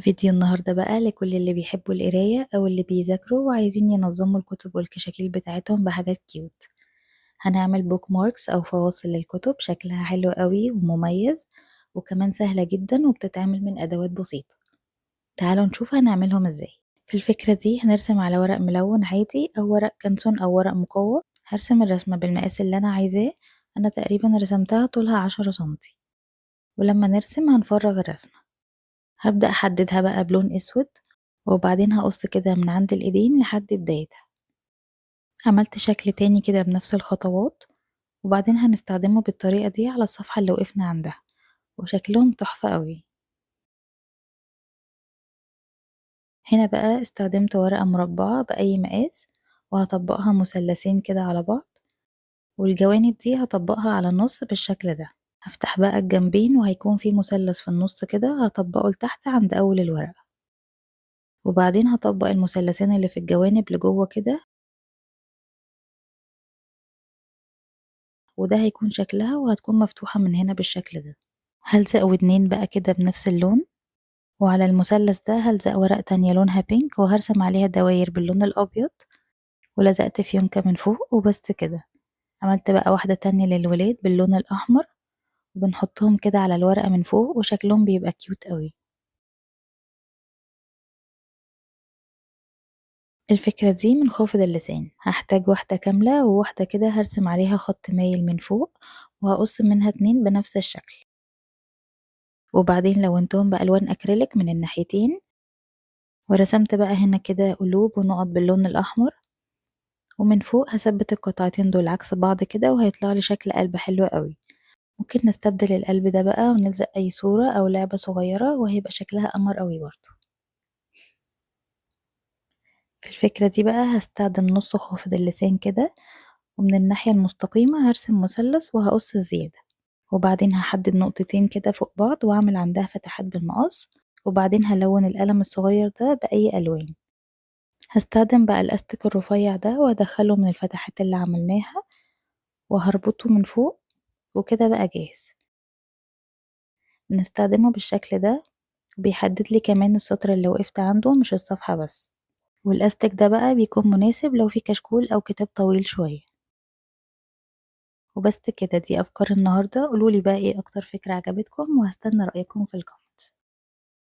فيديو النهاردة بقى لكل اللي بيحبوا القراية أو اللي بيذاكروا وعايزين ينظموا الكتب والكشاكيل بتاعتهم بحاجات كيوت. هنعمل بوك ماركس أو فواصل للكتب، شكلها حلو قوي ومميز وكمان سهلة جدا وبتتعمل من أدوات بسيطة. تعالوا نشوف هنعملهم ازاي. في الفكرة دي هنرسم على ورق ملون عادي أو ورق كانسون أو ورق مقوى. هرسم الرسمة بالمقاس اللي أنا عايزاه. أنا تقريبا رسمتها طولها 10 سنتي، ولما نرسم هنفرغ الرسمة. هبدأ أحددها بقى بلون أسود، وبعدين هقص كده من عند الإيدين لحد بدايتها. عملت شكل تاني كده بنفس الخطوات، وبعدين هنستخدمه بالطريقة دي على الصفحة اللي وقفنا عندها، وشكلهم تحفة قوي. هنا بقى استخدمت ورقة مربعة بأي مقاس، وهطبقها مثلثين كده على بعض، والجوانب دي هطبقها على النص بالشكل ده. هفتح بقى الجنبين وهيكون في مثلث في النص كده، هطبقه لتحت عند أول الورقة، وبعدين هطبق المثلثين اللي في الجوانب لجوه كده، وده هيكون شكلها وهتكون مفتوحة من هنا بالشكل ده. هلزق ودنين بقى كده بنفس اللون، وعلى المثلث ده هلزق ورقة تانية لونها بينك وهرسم عليها دواير باللون الأبيض، ولزقت فيونكة من فوق وبس كده. عملت بقى واحدة تانية للولاد باللون الأحمر، وبنحطهم كده على الورقة من فوق وشكلهم بيبقى كيوت قوي. الفكرة دي من خافض اللسان، هحتاج واحدة كاملة وواحدة كده هرسم عليها خط مايل من فوق، وهقص منها 2 بنفس الشكل، وبعدين لونتهم بألوان أكريليك من الناحيتين، ورسمت بقى هنا كده قلوب ونقط باللون الأحمر، ومن فوق هثبت القطعتين دول عكس بعض كده وهيطلع لي شكل قلب حلو قوي. ممكن نستبدل القلب ده بقى ونلزق أي صورة أو لعبة صغيرة وهيبقى شكلها قمر قوي برضه. في الفكرة دي بقى هستخدم نص خافض اللسان كده، ومن الناحية المستقيمة هرسم مثلث وهقص الزيادة، وبعدين هحدد نقطتين كده فوق بعض وأعمل عندها فتحات بالمقص، وبعدين هلون القلم الصغير ده بأي ألوان. هستخدم بقى الأستك الرفيع ده وأدخله من الفتحات اللي عملناها، وهربطه من فوق، وكده بقى جاهز. بنستخدمه بالشكل ده، بيحدد لي كمان السطر اللي وقفت عنده مش الصفحة بس. والأستك ده بقى بيكون مناسب لو في كشكول أو كتاب طويل شوية. وبس كده، دي أفكار النهاردة. قولولي بقى ايه أكتر فكرة عجبتكم، وهستنى رأيكم في الكومنت.